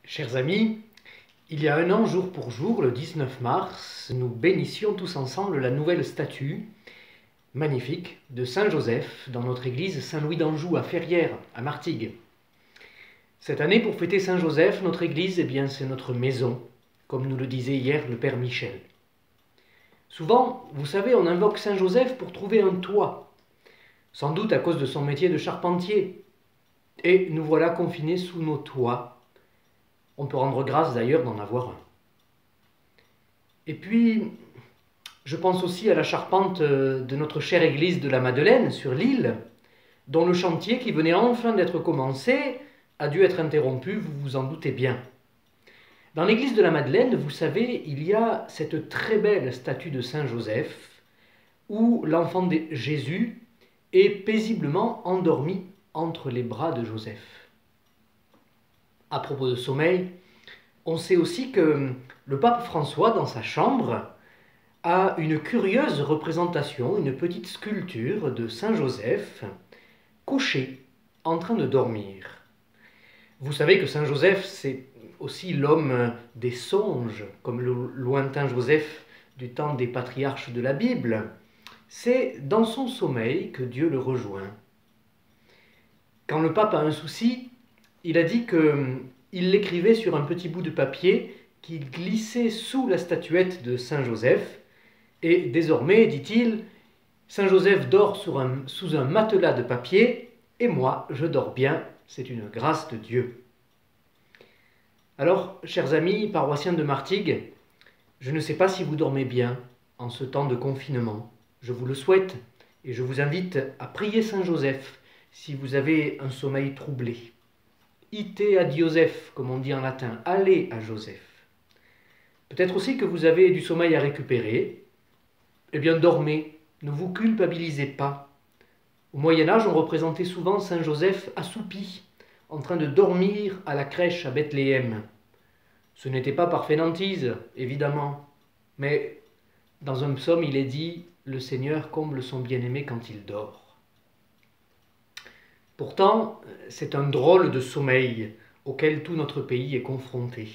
Chers amis, il y a un an, jour pour jour, le 19 mars, nous bénissions tous ensemble la nouvelle statue magnifique de Saint Joseph dans notre église Saint-Louis d'Anjou à Ferrières, à Martigues. Cette année, pour fêter Saint Joseph, notre église, c'est notre maison, comme nous le disait hier le Père Michel. Souvent, vous savez, on invoque Saint Joseph pour trouver un toit, sans doute à cause de son métier de charpentier. Et nous voilà confinés sous nos toits. On peut rendre grâce d'ailleurs d'en avoir un. Et puis, je pense aussi à la charpente de notre chère église de la Madeleine sur l'île, dont le chantier qui venait enfin d'être commencé a dû être interrompu, vous vous en doutez bien. Dans l'église de la Madeleine, vous savez, il y a cette très belle statue de Saint Joseph, où l'enfant de Jésus est paisiblement endormi entre les bras de Joseph. À propos de sommeil, on sait aussi que le pape François, dans sa chambre, a une curieuse représentation, une petite sculpture de Saint Joseph, couché, en train de dormir. Vous savez que Saint Joseph, c'est aussi l'homme des songes, comme le lointain Joseph du temps des patriarches de la Bible. C'est dans son sommeil que Dieu le rejoint. Quand le pape a un souci, il a dit qu'il l'écrivait sur un petit bout de papier qu'il glissait sous la statuette de Saint Joseph. Et désormais, dit-il, Saint Joseph dort sous un matelas de papier, et moi, je dors bien, c'est une grâce de Dieu. Alors, chers amis paroissiens de Martigues, je ne sais pas si vous dormez bien en ce temps de confinement. Je vous le souhaite, et je vous invite à prier Saint Joseph si vous avez un sommeil troublé. Ite ad Joseph, comme on dit en latin, allez à Joseph. Peut-être aussi que vous avez du sommeil à récupérer. Eh bien, dormez, ne vous culpabilisez pas. Au Moyen-Âge, on représentait souvent Saint Joseph assoupi, en train de dormir à la crèche à Bethléem. Ce n'était pas par fainéantise, évidemment, mais dans un psaume, il est dit « Le Seigneur comble son bien-aimé quand il dort ». Pourtant, c'est un drôle de sommeil auquel tout notre pays est confronté.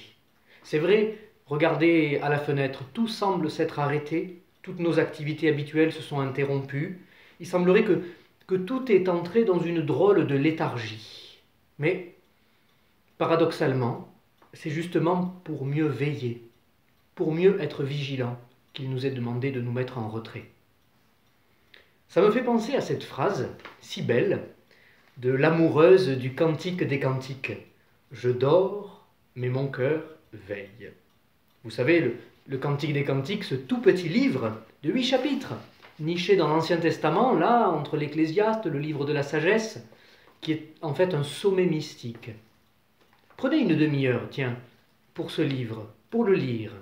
C'est vrai, regardez à la fenêtre, tout semble s'être arrêté, toutes nos activités habituelles se sont interrompues. Il semblerait que tout est entré dans une drôle de léthargie. Mais, paradoxalement, c'est justement pour mieux veiller, pour mieux être vigilant, qu'il nous est demandé de nous mettre en retrait. Ça me fait penser à cette phrase, si belle, de l'amoureuse du Cantique des Cantiques. Je dors, mais mon cœur veille. Vous savez, le Cantique des Cantiques, ce tout petit livre de 8 chapitres, niché dans l'Ancien Testament, là, entre l'Ecclésiaste, le livre de la sagesse, qui est en fait un sommet mystique. Prenez une demi-heure, tiens, pour ce livre, pour le lire,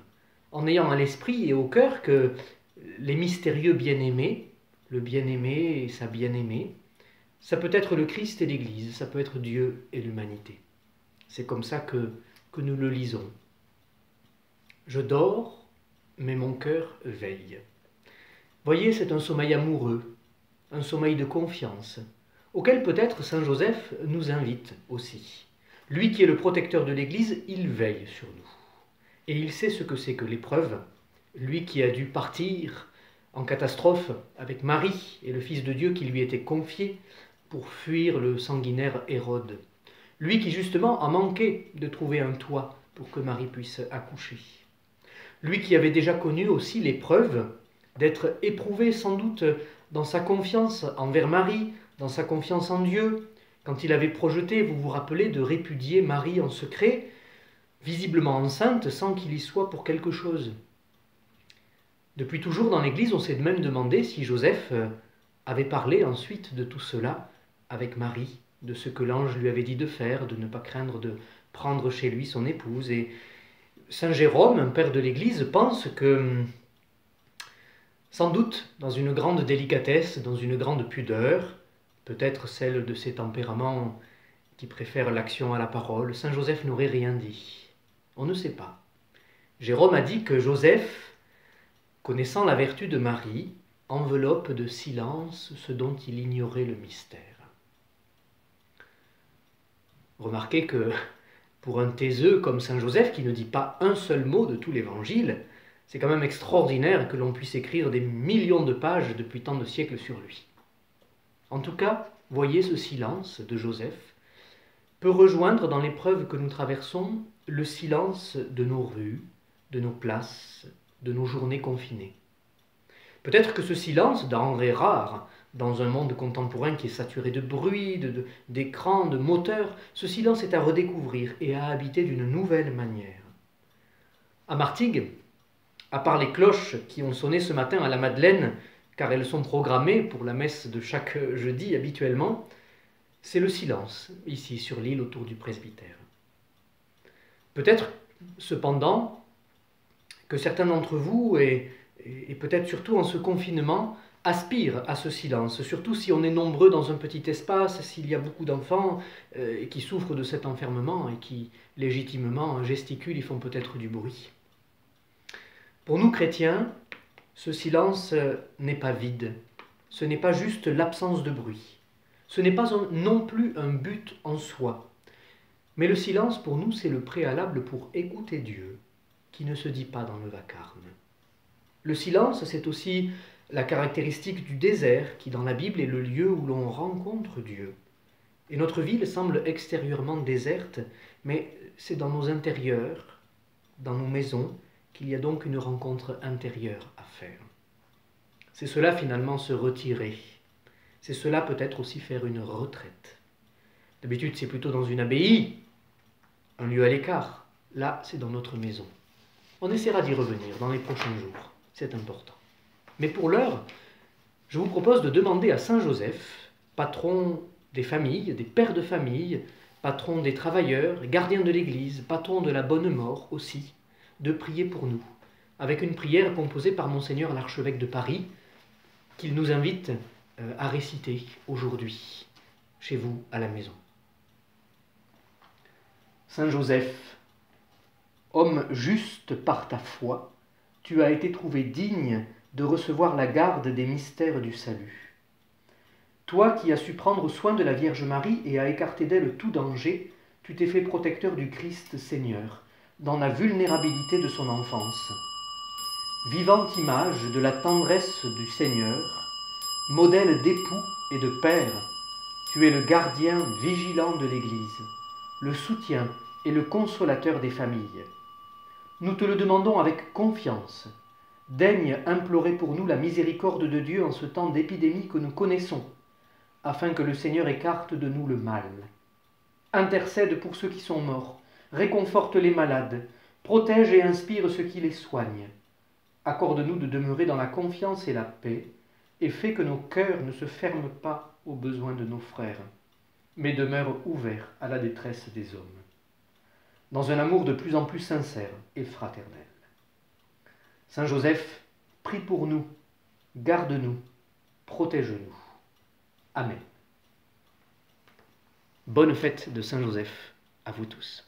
en ayant à l'esprit et au cœur que les mystérieux bien-aimés, le bien-aimé et sa bien-aimée, ça peut être le Christ et l'Église, ça peut être Dieu et l'humanité. C'est comme ça que nous le lisons. Je dors, mais mon cœur veille. Voyez, c'est un sommeil amoureux, un sommeil de confiance, auquel peut-être Saint Joseph nous invite aussi. Lui qui est le protecteur de l'Église, il veille sur nous. Et il sait ce que c'est que l'épreuve. Lui qui a dû partir en catastrophe avec Marie et le Fils de Dieu qui lui était confié pour fuir le sanguinaire Hérode. Lui qui justement a manqué de trouver un toit pour que Marie puisse accoucher. Lui qui avait déjà connu aussi l'épreuve d'être éprouvé sans doute dans sa confiance envers Marie, dans sa confiance en Dieu, quand il avait projeté, vous vous rappelez, de répudier Marie en secret, visiblement enceinte sans qu'il y soit pour quelque chose. Depuis toujours dans l'Église, on s'est même demandé si Joseph avait parlé ensuite de tout cela avec Marie, de ce que l'ange lui avait dit de faire, de ne pas craindre de prendre chez lui son épouse. Et Saint Jérôme, un père de l'Église, pense que, sans doute, dans une grande délicatesse, dans une grande pudeur, peut-être celle de ses tempéraments qui préfèrent l'action à la parole, Saint Joseph n'aurait rien dit. On ne sait pas. Jérôme a dit que Joseph, connaissant la vertu de Marie, enveloppe de silence ce dont il ignorait le mystère. Remarquez que Pour un taiseux comme saint Joseph qui ne dit pas un seul mot de tout l'Évangile, c'est quand même extraordinaire que l'on puisse écrire des millions de pages depuis tant de siècles sur lui. En tout cas, voyez, ce silence de Joseph peut rejoindre dans l'épreuve que nous traversons le silence de nos rues, de nos places, de nos journées confinées. Peut-être que ce silence, denrée rare, dans un monde contemporain qui est saturé de bruit, d'écrans, de moteurs, ce silence est à redécouvrir et à habiter d'une nouvelle manière. À Martigues, à part les cloches qui ont sonné ce matin à la Madeleine, car elles sont programmées pour la messe de chaque jeudi habituellement, c'est le silence, ici sur l'île autour du presbytère. Peut-être, cependant, que certains d'entre vous, et peut-être surtout en ce confinement, aspirent à ce silence, surtout si on est nombreux dans un petit espace, s'il y a beaucoup d'enfants qui souffrent de cet enfermement et qui, légitimement, gesticulent et font peut-être du bruit. Pour nous chrétiens, ce silence n'est pas vide, ce n'est pas juste l'absence de bruit, ce n'est pas non plus un but en soi, mais le silence pour nous c'est le préalable pour écouter Dieu, qui ne se dit pas dans le vacarme. Le silence c'est aussi la caractéristique du désert qui dans la Bible est le lieu où l'on rencontre Dieu. Et notre ville semble extérieurement déserte, mais c'est dans nos intérieurs, dans nos maisons, qu'il y a donc une rencontre intérieure à faire. C'est cela finalement se retirer. C'est cela peut-être aussi faire une retraite. D'habitude c'est plutôt dans une abbaye, un lieu à l'écart. Là c'est dans notre maison. On essaiera d'y revenir dans les prochains jours, c'est important. Mais pour l'heure, je vous propose de demander à saint Joseph, patron des familles, des pères de famille, patron des travailleurs, gardien de l'Église, patron de la bonne mort aussi, de prier pour nous, avec une prière composée par Monseigneur l'archevêque de Paris, qu'il nous invite à réciter aujourd'hui, chez vous, à la maison. Saint Joseph, homme juste par ta foi, tu as été trouvé digne de recevoir la garde des mystères du salut. Toi qui as su prendre soin de la Vierge Marie et as écarté d'elle tout danger, tu t'es fait protecteur du Christ Seigneur, dans la vulnérabilité de son enfance. Vivante image de la tendresse du Seigneur, modèle d'époux et de père, tu es le gardien vigilant de l'Église, le soutien et le consolateur des familles. Nous te le demandons avec confiance. Daigne implorer pour nous la miséricorde de Dieu en ce temps d'épidémie que nous connaissons, afin que le Seigneur écarte de nous le mal. Intercède pour ceux qui sont morts, réconforte les malades, protège et inspire ceux qui les soignent. Accorde-nous de demeurer dans la confiance et la paix, et fais que nos cœurs ne se ferment pas aux besoins de nos frères, mais demeurent ouverts à la détresse des hommes, dans un amour de plus en plus sincère et fraternel. Saint Joseph, prie pour nous, garde-nous, protège-nous. Amen. Bonne fête de Saint Joseph à vous tous.